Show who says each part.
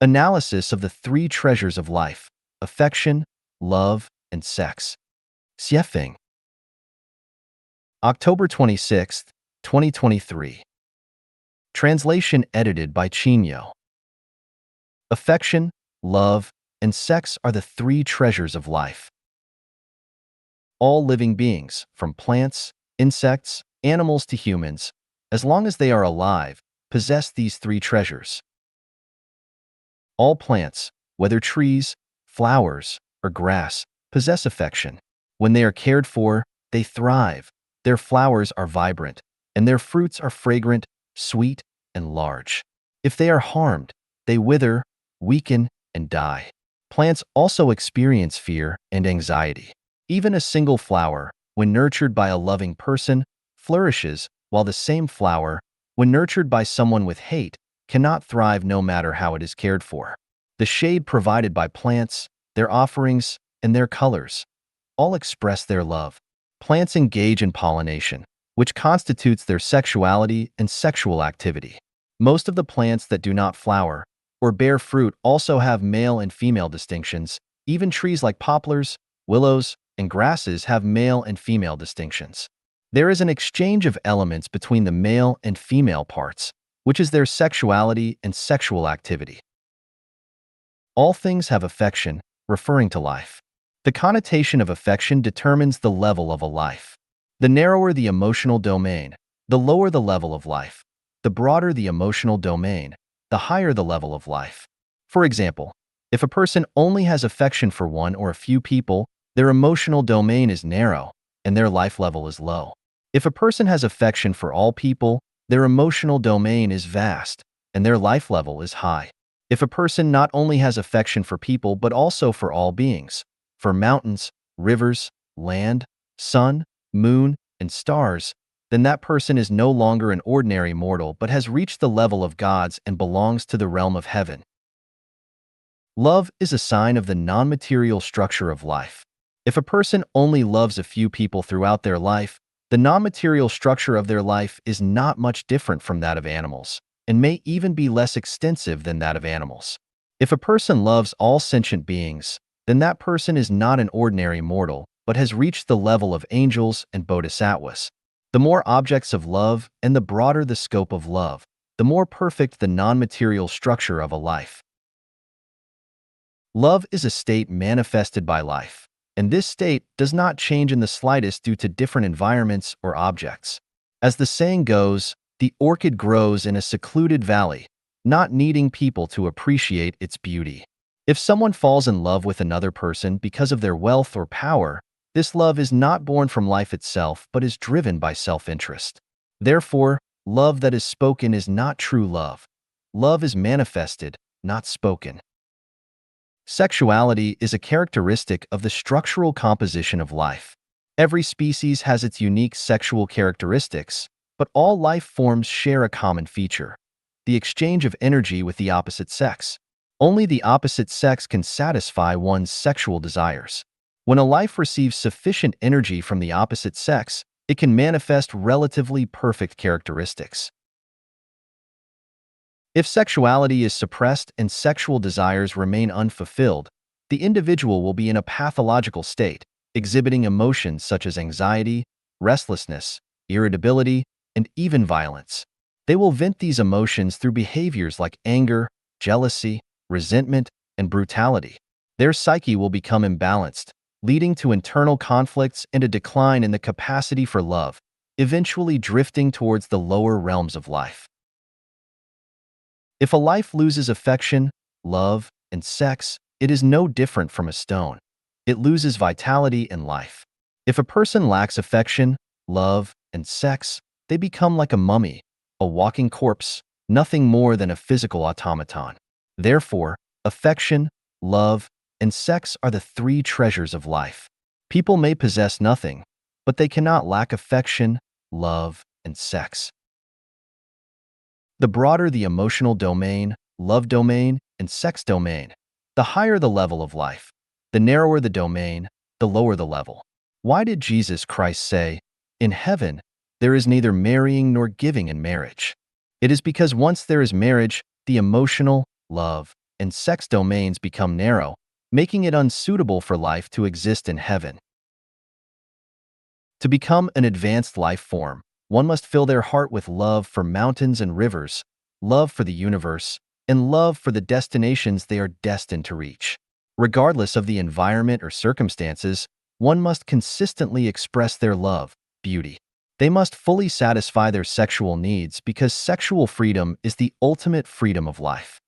Speaker 1: Analysis of the three treasures of life: affection, love, and sex. Xiefeng. October 26th, 2023. Translation edited by Chinyo. Affection, love, and sex are the three treasures of life. All living beings, from plants, insects, animals to humans, as long as they are alive, possess these three treasures. All plants, whether trees, flowers, or grass, possess affection. When they are cared for, they thrive. Their flowers are vibrant, and their fruits are fragrant, sweet, and large. If they are harmed, they wither, weaken, and die. Plants also experience fear and anxiety. Even a single flower, when nurtured by a loving person, flourishes, while the same flower, when nurtured by someone with hate, cannot thrive no matter how it is cared for. The shade provided by plants, their offerings, and their colors all express their love. Plants engage in pollination, which constitutes their sexuality and sexual activity. Most of the plants that do not flower or bear fruit also have male and female distinctions. Even trees like poplars, willows, and grasses have male and female distinctions. There is an exchange of elements between the male and female parts, which is their sexuality and sexual activity. All things have affection, referring to life. The connotation of affection determines the level of a life. The narrower the emotional domain, the lower the level of life. The broader the emotional domain, the higher the level of life. For example, if a person only has affection for one or a few people, their emotional domain is narrow, and their life level is low. If a person has affection for all people, their emotional domain is vast, and their life level is high. If a person not only has affection for people but also for all beings, for mountains, rivers, land, sun, moon, and stars, then that person is no longer an ordinary mortal but has reached the level of gods and belongs to the realm of heaven. Love is a sign of the non-material structure of life. If a person only loves a few people throughout their life, the non-material structure of their life is not much different from that of animals, and may even be less extensive than that of animals. If a person loves all sentient beings, then that person is not an ordinary mortal, but has reached the level of angels and bodhisattvas. The more objects of love and the broader the scope of love, the more perfect the non-material structure of a life. Love is a state manifested by life, and this state does not change in the slightest due to different environments or objects. As the saying goes, the orchid grows in a secluded valley, not needing people to appreciate its beauty. If someone falls in love with another person because of their wealth or power, this love is not born from life itself but is driven by self-interest. Therefore, love that is spoken is not true love. Love is manifested, not spoken. Sexuality is a characteristic of the structural composition of life. Every species has its unique sexual characteristics, but all life forms share a common feature: the exchange of energy with the opposite sex. Only the opposite sex can satisfy one's sexual desires. When a life receives sufficient energy from the opposite sex, it can manifest relatively perfect characteristics. If sexuality is suppressed and sexual desires remain unfulfilled, the individual will be in a pathological state, exhibiting emotions such as anxiety, restlessness, irritability, and even violence. They will vent these emotions through behaviors like anger, jealousy, resentment, and brutality. Their psyche will become imbalanced, leading to internal conflicts and a decline in the capacity for love, eventually drifting towards the lower realms of life. If a life loses affection, love, and sex, it is no different from a stone. It loses vitality and life. If a person lacks affection, love, and sex, they become like a mummy, a walking corpse, nothing more than a physical automaton. Therefore, affection, love, and sex are the three treasures of life. People may possess nothing, but they cannot lack affection, love, and sex. The broader the emotional domain, love domain, and sex domain, the higher the level of life. The narrower the domain, the lower the level. Why did Jesus Christ say, "In heaven, there is neither marrying nor giving in marriage"? It is because once there is marriage, the emotional, love, and sex domains become narrow, making it unsuitable for life to exist in heaven. To become an advanced life form, one must fill their heart with love for mountains and rivers, love for the universe, and love for the destinations they are destined to reach. Regardless of the environment or circumstances, one must consistently express their love, beauty. They must fully satisfy their sexual needs because sexual freedom is the ultimate freedom of life.